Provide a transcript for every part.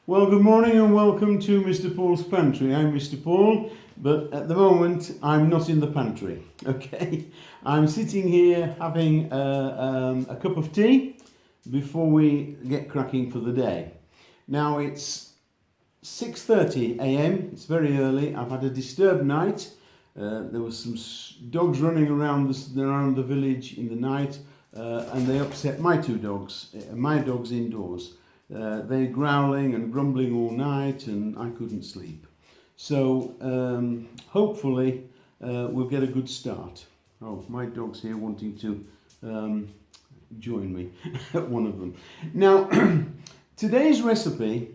Well, good morning and welcome to Mr. Paul's Pantry. I'm Mr. Paul, but at the moment I'm not in the pantry, okay? I'm sitting here having a cup of tea before we get cracking for the day. Now it's 6:30 a.m, it's very early. I've had a disturbed night. There was some dogs running around the village in the night and they upset my two dogs, my dogs indoors. They're growling and grumbling all night and I couldn't sleep. So hopefully we'll get a good start. Oh, my dog's here wanting to join me, one of them. Now, today's recipe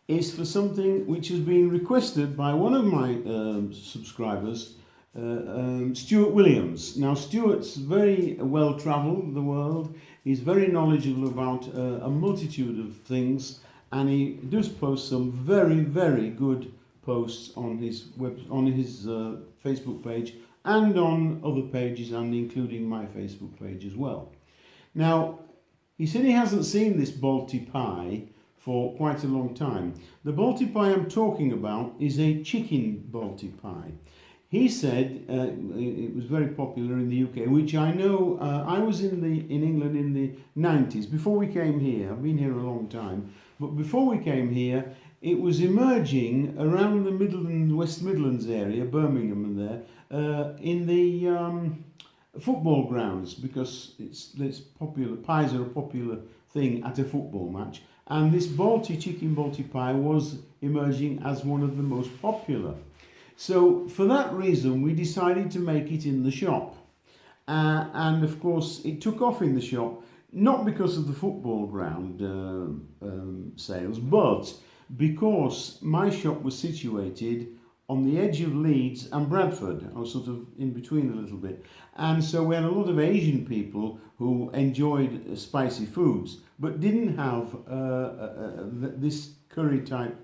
is for something which has been requested by one of my subscribers, Stuart Williams. Now, Stuart's very well travelled the world. He's very knowledgeable about a multitude of things, and he does post some very good posts on his Facebook page and on other pages, and including my Facebook page as well. Now, he said he hasn't seen this Balti Pie for quite a long time. The Balti Pie I'm talking about is a chicken Balti Pie. He said it was very popular in the UK, which I know. I was in England in the 90s, before we came here. I've been here a long time, but before we came here, it was emerging around the West Midlands area, Birmingham and there, in the football grounds, because it's popular. Pies are a popular thing at a football match, and this chicken Balti Pie was emerging as one of the most popular. So for that reason we decided to make it in the shop, and of course it took off in the shop, not because of the football ground sales, but because my shop was situated on the edge of Leeds and Bradford. I was sort of in between a little bit, and so we had a lot of Asian people who enjoyed spicy foods but didn't have this curry type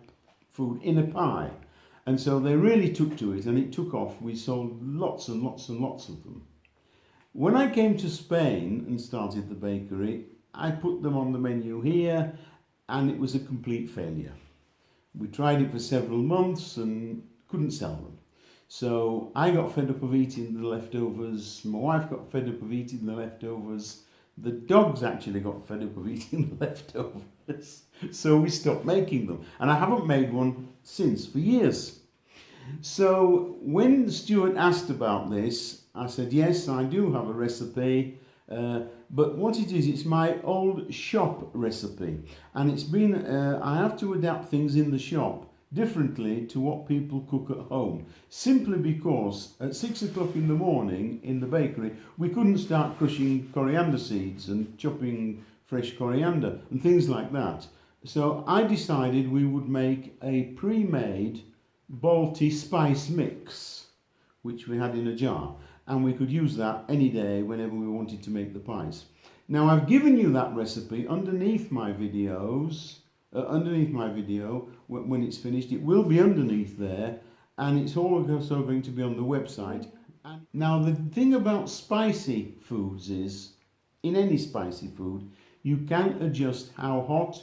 food in a pie. And so they really took to it, and it took off. We sold lots and lots and lots of them. When I came to Spain and started the bakery, I put them on the menu here, and it was a complete failure. We tried it for several months and couldn't sell them. So I got fed up of eating the leftovers. My wife got fed up of eating the leftovers. The dogs actually got fed up of eating the leftovers. So we stopped making them. And I haven't made one since, for years. So when Stuart asked about this, I said, yes, I do have a recipe. But what it is, it's my old shop recipe. And it's been, I have to adapt things in the shop differently to what people cook at home, simply because at 6 o'clock in the morning in the bakery we couldn't start crushing coriander seeds and chopping fresh coriander and things like that. So I decided we would make a pre-made Balti spice mix, which we had in a jar, and we could use that any day whenever we wanted to make the pies. Now, I've given you that recipe underneath my videos. Underneath my video, when it's finished, it will be underneath there, and it's also going to be on the website. And now, the thing about spicy foods is, in any spicy food, you can adjust how hot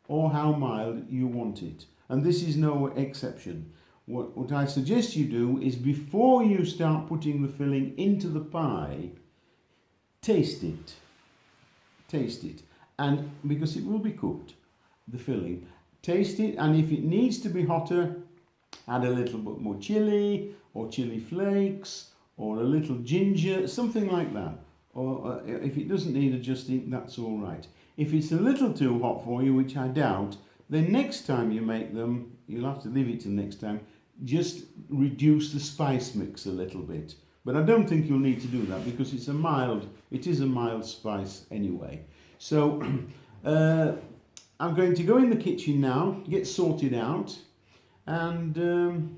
or how mild you want it, and this is no exception. What I suggest you do is, before you start putting the filling into the pie, taste it, and because it will be cooked, the filling, taste it, and if it needs to be hotter, add a little bit more chili or chili flakes or a little ginger, something like that. Or if it doesn't need adjusting, that's all right. If it's a little too hot for you, which I doubt, then next time you make them, you'll have to leave it till next time, just reduce the spice mix a little bit. But I don't think you'll need to do that, because it is a mild spice anyway. So I'm going to go in the kitchen now, get sorted out, and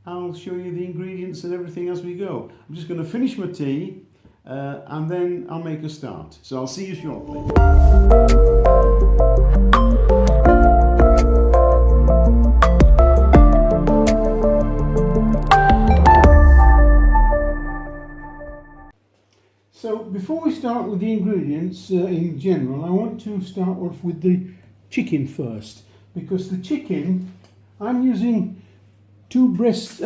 I'll show you the ingredients and everything as we go. I'm just going to finish my tea and then I'll make a start. So I'll see you shortly. So before we start with the ingredients in general, I want to start off with the chicken first. because the chicken, I'm using two thighs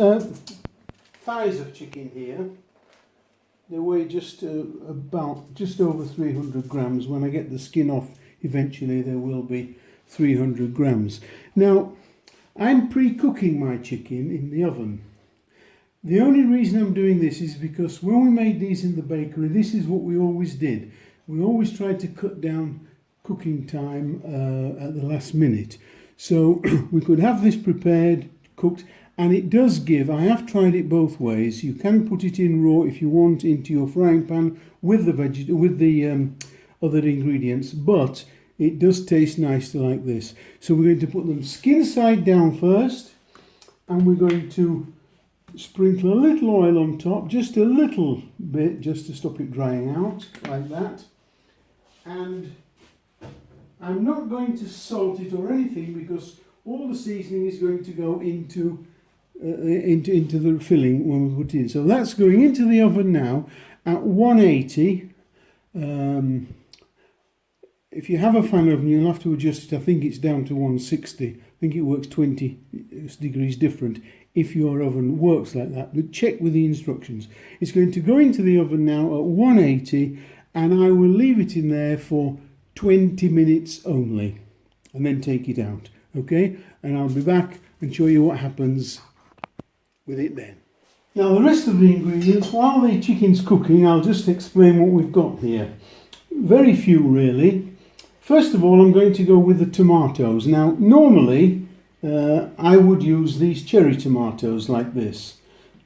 of chicken here. They weigh just over 300 grams. When I get the skin off, eventually there will be 300 grams. Now, I'm pre-cooking my chicken in the oven. The only reason I'm doing this is because when we made these in the bakery, this is what we always did. We always tried to cut down cooking time at the last minute. So we could have this prepared, cooked, and it does give, I have tried it both ways. You can put it in raw if you want into your frying pan with the other ingredients, but it does taste nicer like this. So we're going to put them skin side down first, and we're going to sprinkle a little oil on top, just a little bit, just to stop it drying out, like that. And I'm not going to salt it or anything because all the seasoning is going to go into the filling when we put it in. So that's going into the oven now at 180. If you have a fan oven, you'll have to adjust it. I think it's down to 160. I think it works 20 degrees different if your oven works like that. But check with the instructions. It's going to go into the oven now at 180, and I will leave it in there for 20 minutes only, and then take it out. Okay? And I'll be back and show you what happens with it then. Now the rest of the ingredients, while the chicken's cooking, I'll just explain what we've got here. Very few really. First of all, I'm going to go with the tomatoes. Now normally I would use these cherry tomatoes like this.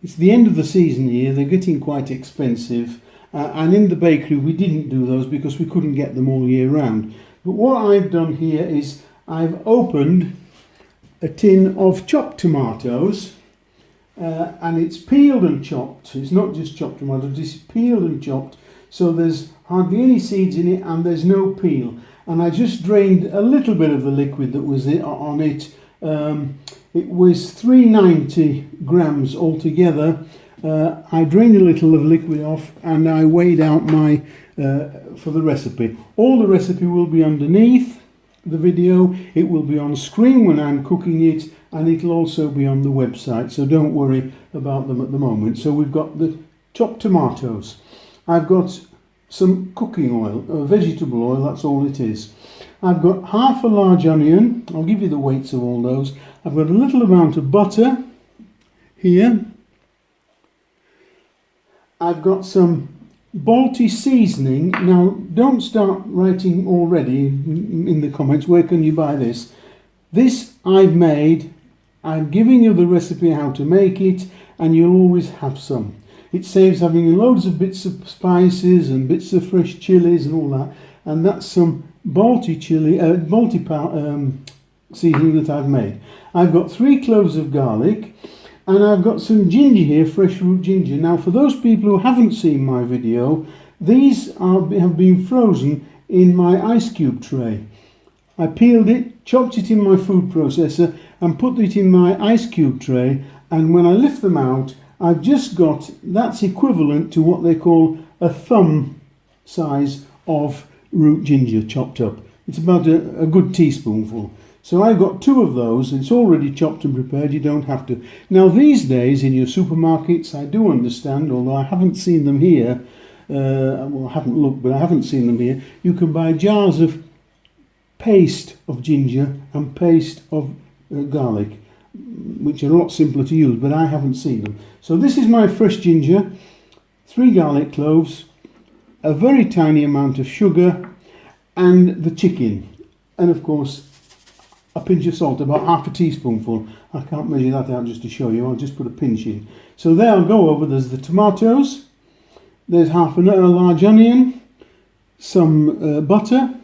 It's the end of the season here, they're getting quite expensive, and in the bakery we didn't do those because we couldn't get them all year round. But what I've done here is I've opened a tin of chopped tomatoes, and it's peeled and chopped. It's not just chopped tomatoes, it's peeled and chopped, so there's hardly any seeds in it and there's no peel. And I just drained a little bit of the liquid that was on it. It was 390 grams altogether. I drained a little of liquid off and I weighed out my for the recipe. All the recipe will be underneath the video. It will be on screen when I'm cooking it, and it'll also be on the website, so don't worry about them at the moment. So we've got the chopped tomatoes. I've got some cooking oil, vegetable oil, that's all it is. I've got half a large onion. I'll give you the weights of all those. I've got a little amount of butter here. I've got some Balti seasoning. Now don't start writing already in the comments, where can you buy this? This I've made. I'm giving you the recipe how to make it, and you'll always have some. It saves having loads of bits of spices and bits of fresh chilies and all that. And that's some Balti Pie seasoning that I've made. I've got 3 cloves of garlic, and I've got some ginger here, fresh root ginger. Now for those people who haven't seen my video, these have been frozen in my ice cube tray. I peeled it, chopped it in my food processor and put it in my ice cube tray, and when I lift them out, I've just got, that's equivalent to what they call a thumb size of root ginger chopped up. It's about a good teaspoonful. So I've got 2 of those. It's already chopped and prepared, you don't have to. Now these days in your supermarkets, I do understand, although I haven't seen them here, well I haven't looked, but I haven't seen them here, you can buy jars of paste of ginger and paste of garlic, which are a lot simpler to use, but I haven't seen them. So this is my fresh ginger, 3 garlic cloves, a very tiny amount of sugar, and the chicken, and of course a pinch of salt, about half a teaspoonful. I can't measure that out just to show you, I'll just put a pinch in. So there, I'll go over, there's the tomatoes, there's half a large onion, some butter,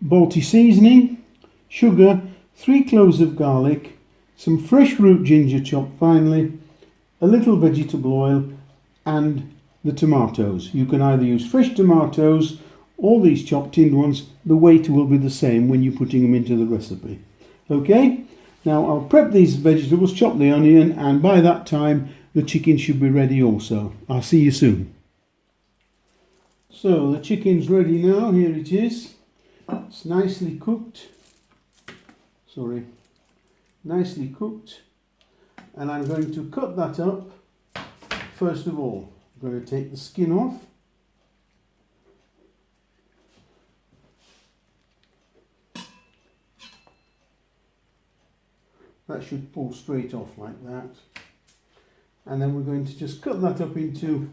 Balti seasoning, sugar, 3 cloves of garlic, some fresh root ginger chopped finely, a little vegetable oil, and the tomatoes. You can either use fresh tomatoes or these chopped in ones. The weight will be the same when you're putting them into the recipe. Okay, now I'll prep these vegetables, chop the onion, and by that time the chicken should be ready also. I'll see you soon. So the chicken's ready now, here it is. It's nicely cooked. sorry, nicely cooked, and I'm going to cut that up. First of all, I'm going to take the skin off. That should pull straight off like that. And then we're going to just cut that up into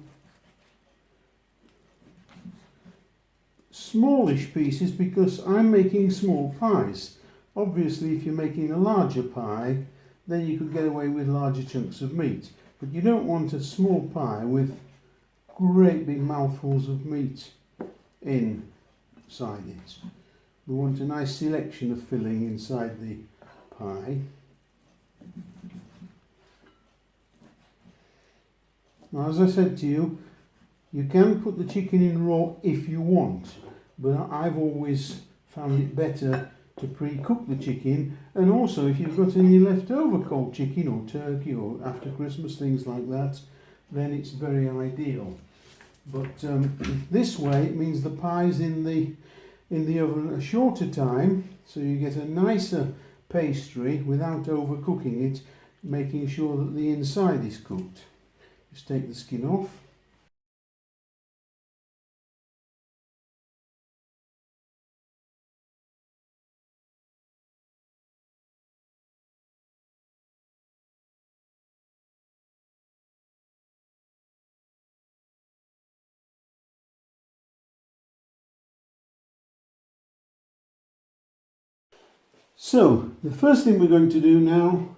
smallish pieces because I'm making small pies. Obviously, if you're making a larger pie, then you could get away with larger chunks of meat. But you don't want a small pie with great big mouthfuls of meat inside it. We want a nice selection of filling inside the pie. Now, as I said to you, you can put the chicken in raw if you want, but I've always found it better to pre-cook the chicken, and also if you've got any leftover cold chicken or turkey or after Christmas, things like that, then it's very ideal. But this way it means the pie's in the oven a shorter time, so you get a nicer pastry without overcooking it, making sure that the inside is cooked. Just take the skin off. So the first thing we're going to do now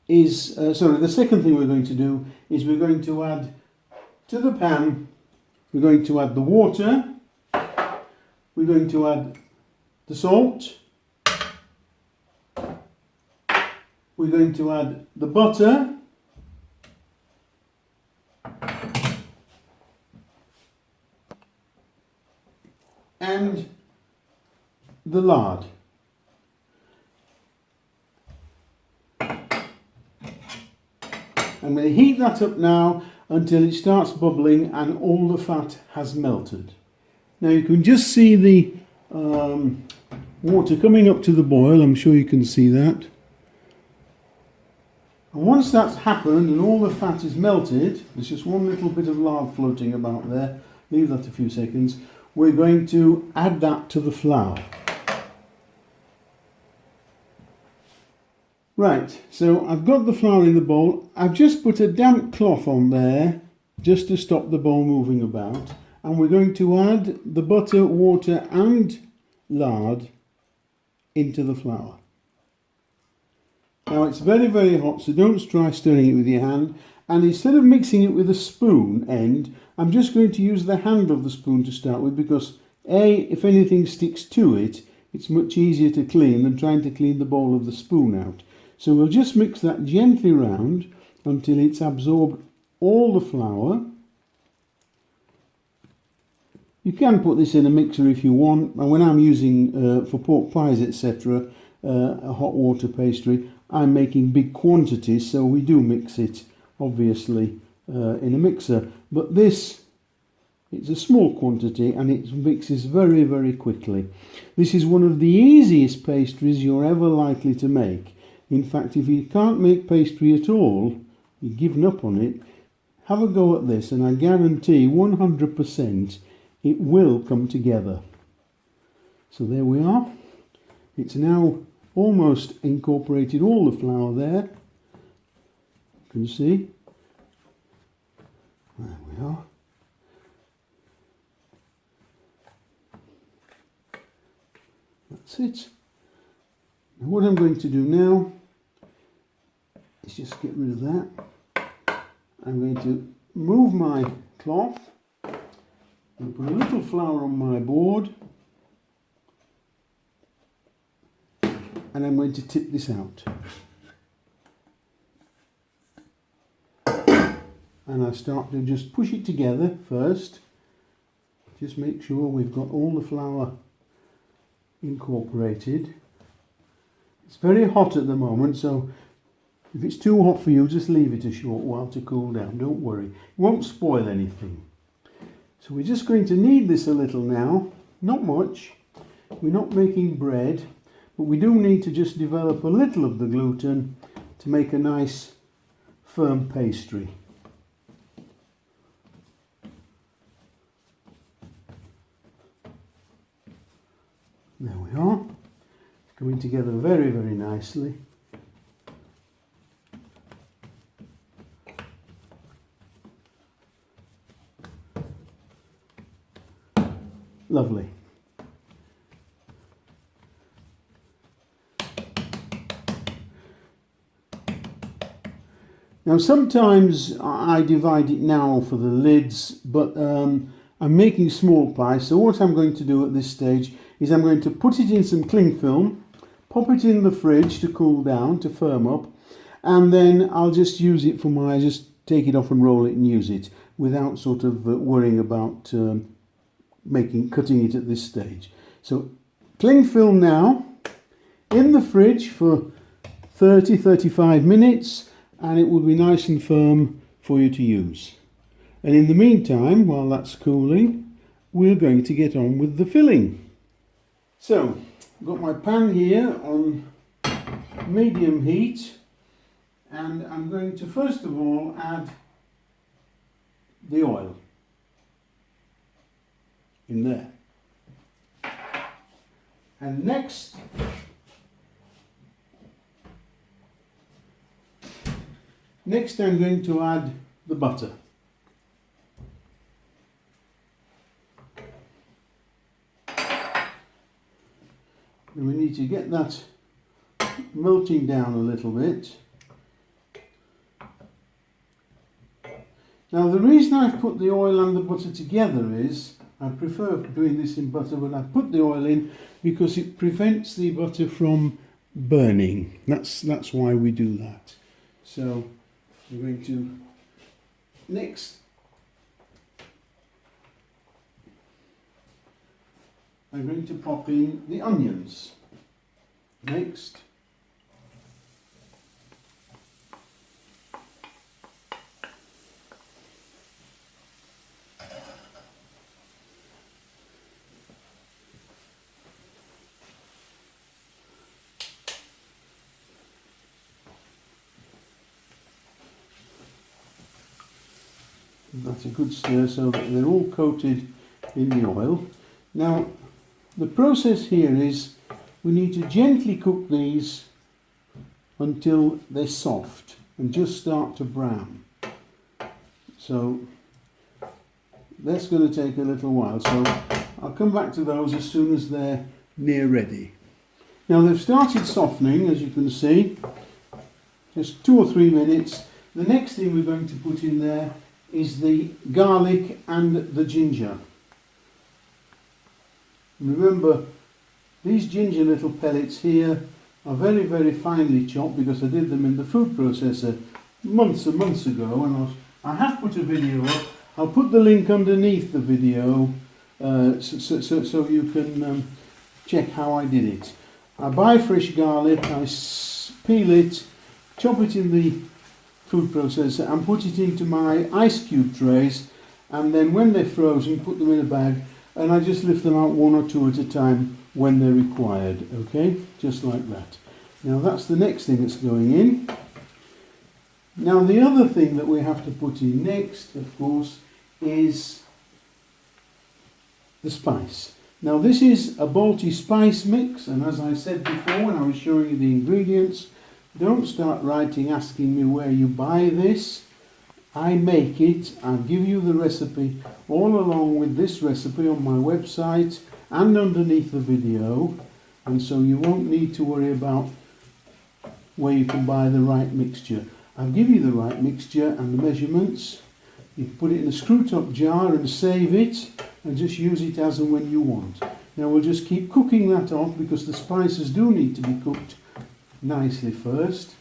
is, the second thing we're going to do is we're going to add to the pan, we're going to add the water, we're going to add the salt, we're going to add the butter, and the lard. I'm going to heat that up now until it starts bubbling and all the fat has melted. Now you can just see the water coming up to the boil. I'm sure you can see that. And once that's happened and all the fat is melted, there's just one little bit of lard floating about there. Leave that a few seconds. We're going to add that to the flour. Right, so I've got the flour in the bowl. I've just put a damp cloth on there just to stop the bowl moving about. And we're going to add the butter, water and lard into the flour. Now it's very, very hot, so don't try stirring it with your hand. And instead of mixing it with a spoon end, I'm just going to use the handle of the spoon to start with because if anything sticks to it, it's much easier to clean than trying to clean the bowl of the spoon out. So we'll just mix that gently round until it's absorbed all the flour. You can put this in a mixer if you want, and when I'm using for pork pies etc. A hot water pastry, I'm making big quantities, so we do mix it obviously in a mixer. But this, it's a small quantity and it mixes very, very quickly. This is one of the easiest pastries you're ever likely to make. In fact, if you can't make pastry at all, you've given up on it, have a go at this and I guarantee 100% it will come together. So there we are. It's now almost incorporated all the flour there. You can see. There we are. That's it. Now what I'm going to do now is just get rid of that. I'm going to move my cloth and put a little flour on my board, and I'm going to tip this out. And I start to just push it together first. Just make sure we've got all the flour incorporated. It's very hot at the moment, so if it's too hot for you, just leave it a short while to cool down. Don't worry, it won't spoil anything. So we're just going to knead this a little now, not much. We're not making bread, but we do need to just develop a little of the gluten to make a nice firm pastry. There we are, coming together very, very nicely. Lovely. Now sometimes I divide it now for the lids, but I'm making small pies, so what I'm going to do at this stage is I'm going to put it in some cling film, pop it in the fridge to cool down, to firm up, and then I'll just use it for just take it off and roll it and use it without sort of worrying about cutting it at this stage. So cling film now, in the fridge for 30-35 minutes, and it will be nice and firm for you to use. And in the meantime, while that's cooling, we're going to get on with the filling. So, I've got my pan here on medium heat, and I'm going to first of all add the oil in there. And next, I'm going to add the butter. And we need to get that melting down a little bit. Now the reason I've put the oil and the butter together is, I prefer doing this in butter, but I put the oil in because it prevents the butter from burning. That's why we do that. So we're going to next I'm going to pop in the onions. Next that's a good stir so that they're all coated in the oil. Now the process here is we need to gently cook these until they're soft and just start to brown. So that's going to take a little while, so I'll come back to those as soon as they're near ready. Now they've started softening, as you can see, just 2 or 3 minutes. The next thing we're going to put in there is the garlic and the ginger. Remember, these ginger little pellets here are very, very finely chopped because I did them in the food processor months and months ago, and I have put a video up. I'll put the link underneath the video so you can check how I did it. I buy fresh garlic, I peel it, chop it in the food processor and put it into my ice cube trays, and then when they're frozen put them in a bag, and I just lift them out 1 or 2 at a time when they're required, okay, just like that. Now that's the next thing that's going in. Now the other thing that we have to put in next, of course, is the spice. Now this is a Balti spice mix, and as I said before when I was showing you the ingredients, don't start writing asking me where you buy this. I make it, I'll give you the recipe all along with this recipe on my website and underneath the video, and so you won't need to worry about where you can buy the right mixture. I'll give you the right mixture and the measurements. You put it in a screw top jar and save it and just use it as and when you want. Now we'll just keep cooking that off because the spices do need to be cooked nicely first.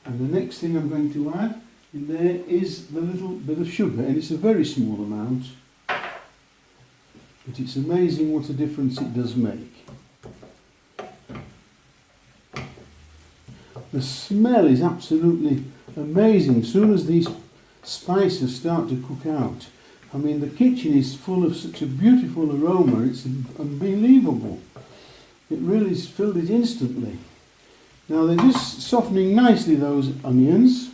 And the next thing I'm going to add in there is the little bit of sugar, and it's a very small amount, but it's amazing what a difference it does make. The smell is absolutely amazing as soon as these spices start to cook out. I mean, the kitchen is full of such a beautiful aroma, it's unbelievable. It really filled it instantly. Now they're just softening nicely, those onions.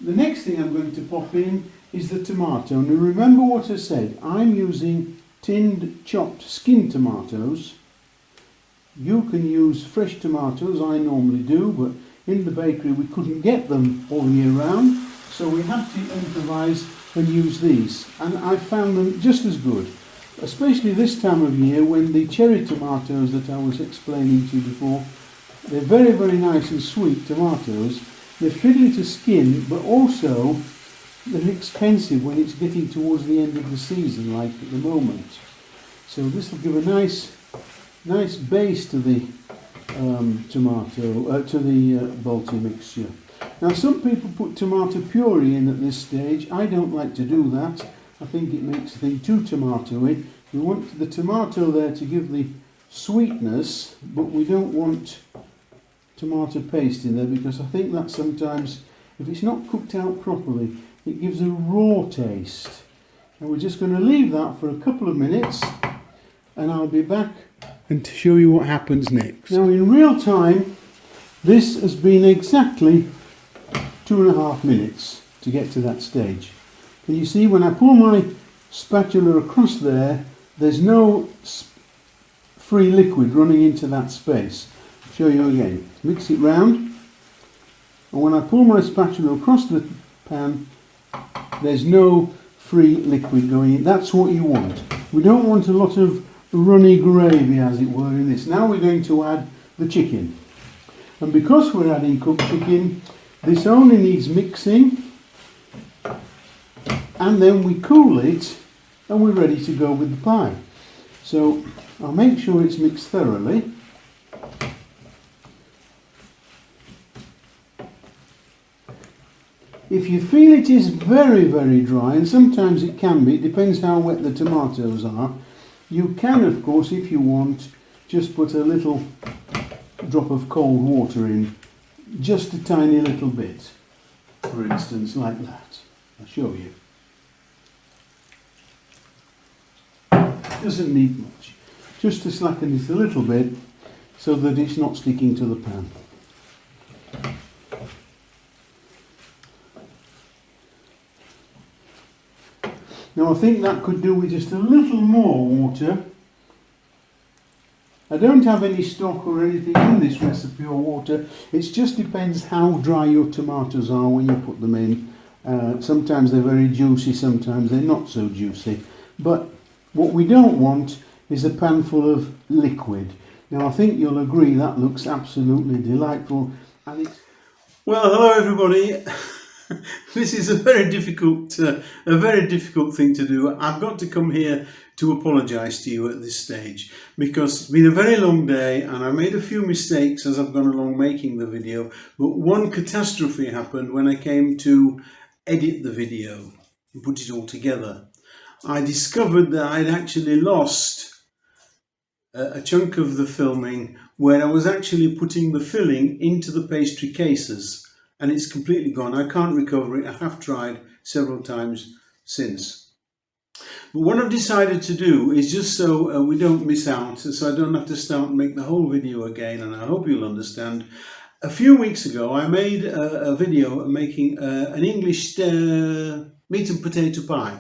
The next thing I'm going to pop in is the tomato. Now remember what I said, I'm using tinned chopped skin tomatoes. You can use fresh tomatoes, I normally do, but in the bakery we couldn't get them all year round, so we had to improvise and use these, and I found them just as good, especially this time of year when the cherry tomatoes that I was explaining to you before, they're very, very nice and sweet tomatoes. They're fiddly to skin, but also they're expensive when it's getting towards the end of the season, like at the moment. So this will give a nice base to the Balti mixture. Now some people put tomato puree in at this stage. I don't like to do that. I think it makes the thing too tomatoey. We want the tomato there to give the sweetness, but we don't want tomato paste in there, because I think that sometimes, if it's not cooked out properly, it gives a raw taste. And we're just going to leave that for a couple of minutes, and I'll be back and to show you what happens next. Now in real time, this has been exactly 2.5 minutes to get to that stage. Can you see when I pull my spatula across there, there's no free liquid running into that space. I'll show you again. Mix it round, and when I pull my spatula across the pan, there's no free liquid going in. That's what you want. We don't want a lot of runny gravy, as it were, in this. Now we're going to add the chicken, and because we're adding cooked chicken, this only needs mixing, and then we cool it and we're ready to go with the pie. So I'll make sure it's mixed thoroughly. If you feel it is very, very dry, and sometimes it can be, it depends how wet the tomatoes are, you can, of course, if you want, just put a little drop of cold water in, just a tiny little bit, for instance, like that. I'll show you. Doesn't need much, just to slacken it a little bit so that it's not sticking to the pan. Now I think that could do with just a little more water. I don't have any stock or anything in this recipe or water. It just depends how dry your tomatoes are when you put them in. Sometimes they're very juicy, sometimes they're not so juicy. But what we don't want is a pan full of liquid. Now I think you'll agree that looks absolutely delightful. And it's... Well, hello everybody. This is a very difficult thing to do. I've got to come here to apologise to you at this stage, because it's been a very long day and I made a few mistakes as I've gone along making the video, but one catastrophe happened when I came to edit the video and put it all together. I discovered that I'd actually lost a chunk of the filming where I was actually putting the filling into the pastry cases, and it's completely gone. I can't recover it. I have tried several times since. But what I've decided to do is, just so we don't miss out, so I don't have to start and make the whole video again, and I hope you'll understand. A few weeks ago I made a video making an English meat and potato pie.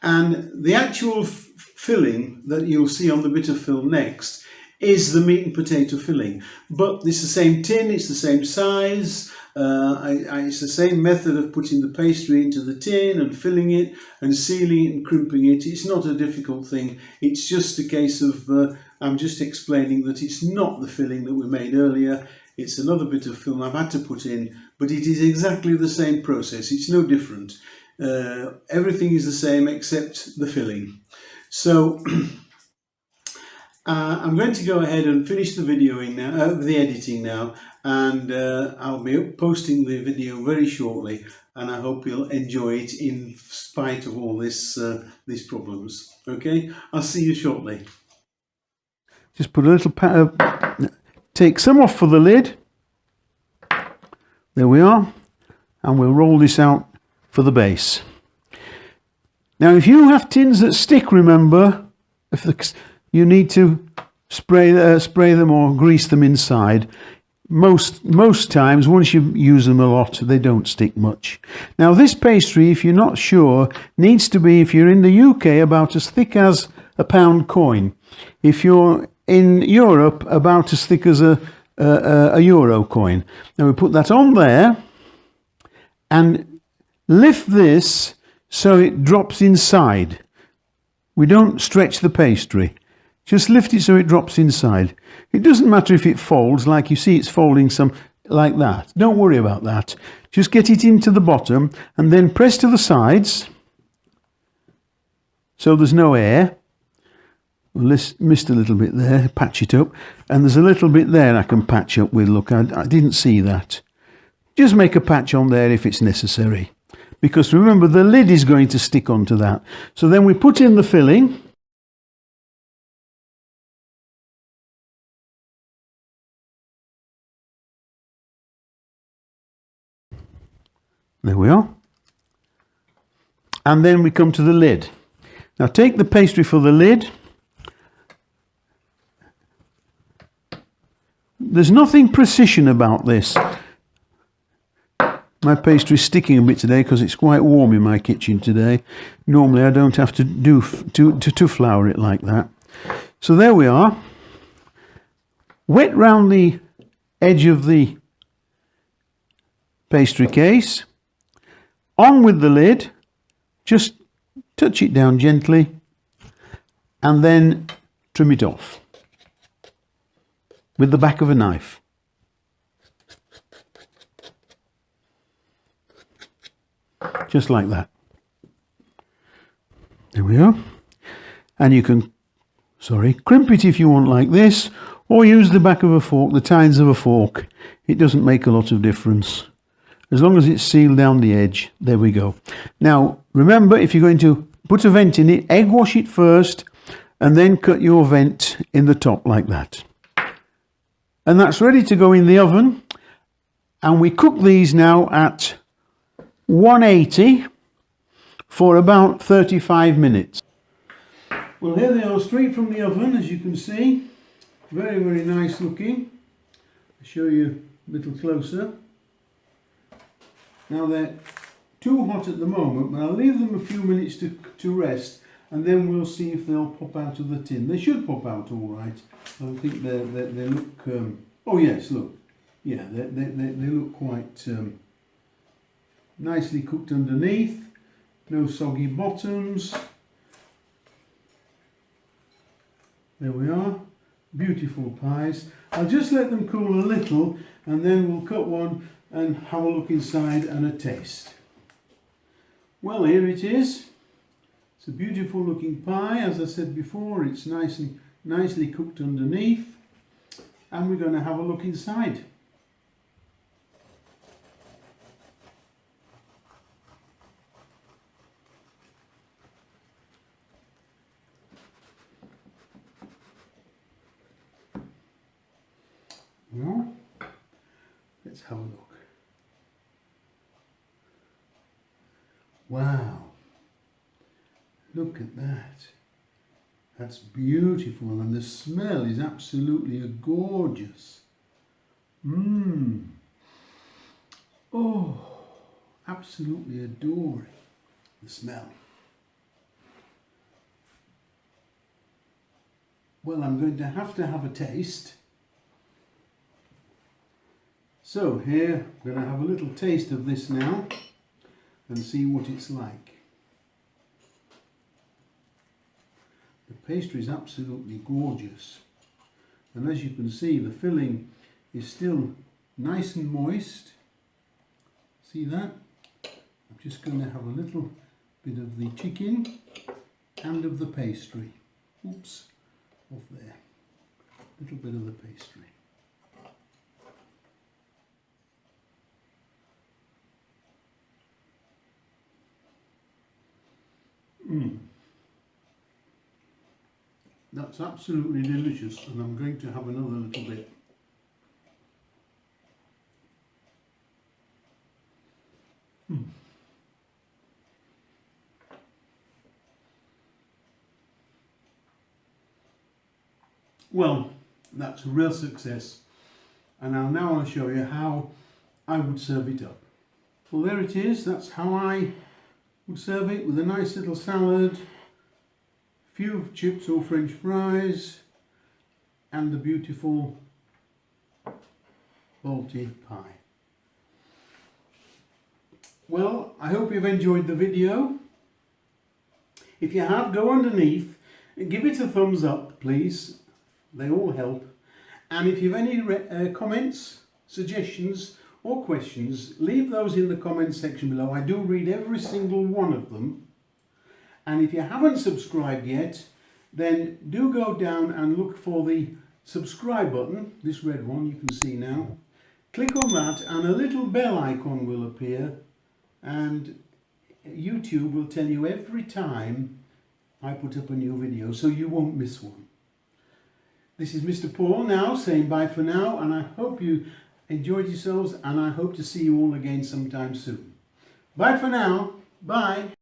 And the actual filling that you'll see on the bit of film next is the meat and potato filling. But it's the same tin, it's the same size, it's the same method of putting the pastry into the tin and filling it and sealing it and crimping it. It's not a difficult thing. It's just a case of, I'm just explaining that it's not the filling that we made earlier. It's another bit of film I've had to put in, but it is exactly the same process. It's no different. Everything is the same except the filling. So I'm going to go ahead and finish the videoing now, the editing now, and I'll be posting the video very shortly, and I hope you'll enjoy it in spite of all this these problems. Okay, I'll see you shortly. Just put a little take some off for the lid. There we are, and we'll roll this out for the base. Now if you have tins that stick, remember, you need to spray them or grease them inside. Most times, once you use them a lot, they don't stick much. Now this pastry, if you're not sure, needs to be, if you're in the UK, about as thick as a pound coin. If you're in Europe, about as thick as a euro coin. Now we put that on there and lift this so it drops inside. We don't stretch the pastry. Just lift it so it drops inside. It doesn't matter if it folds, like you see it's folding some like that. Don't worry about that. Just get it into the bottom and then press to the sides so there's no air. Missed a little bit there, patch it up. And there's a little bit there I can patch up with. Look, I didn't see that. Just make a patch on there if it's necessary. Because remember, the lid is going to stick onto that. So then we put in the filling. There we are. And then we come to the lid. Now take the pastry for the lid. There's nothing precision about this. My pastry is sticking a bit today because it's quite warm in my kitchen today. Normally I don't have to flour it like that. So there we are. Wet round the edge of the pastry case. On with the lid, just touch it down gently and then trim it off with the back of a knife. Just like that. There we are. And you can, crimp it if you want like this, or use the back of a fork, the tines of a fork. It doesn't make a lot of difference. As long as it's sealed down the edge, there we go. Now, remember, if you're going to put a vent in it, egg wash it first, and then cut your vent in the top like that. And that's ready to go in the oven. And we cook these now at 180 for about 35 minutes. Well, here they are straight from the oven, as you can see. Very, very nice looking. I'll show you a little closer. Now they're too hot at the moment, but I'll leave them a few minutes to rest, and then we'll see if they'll pop out of the tin. They should pop out all right. I think they look. Oh yes, look. Yeah, they look quite nicely cooked underneath. No soggy bottoms. There we are. Beautiful pies. I'll just let them cool a little, and then we'll cut one and have a look inside and a taste. Well, here it is. It's a beautiful looking pie. As I said before, it's nicely cooked underneath, and we're going to have a look inside. Well, let's have a look. Wow, look at that. That's beautiful, and the smell is absolutely gorgeous. Oh, absolutely adoring the smell. Well, I'm going to have a taste. So here, I'm going to have a little taste of this now and see what it's like. The pastry is absolutely gorgeous, and as you can see, the filling is still nice and moist. See that? I'm just going to have a little bit of the chicken and of the pastry. Oops, off there. A little bit of the pastry. That's absolutely delicious, and I'm going to have another little bit. Well, that's a real success. And I'll now show you how I would serve it up. Well, there it is. That's how I would serve it, with a nice little salad, a few chips or French fries, and the beautiful Balti Pie. Well, I hope you've enjoyed the video. If you have, go underneath and give it a thumbs up, please. They all help. And if you have any comments, suggestions or questions, leave those in the comments section below. I do read every single one of them. And if you haven't subscribed yet, then do go down and look for the subscribe button, this red one you can see now. Click on that and a little bell icon will appear, and YouTube will tell you every time I put up a new video, so you won't miss one. This is Mr. Paul now saying bye for now, and I hope you enjoyed yourselves, and I hope to see you all again sometime soon. Bye for now. Bye.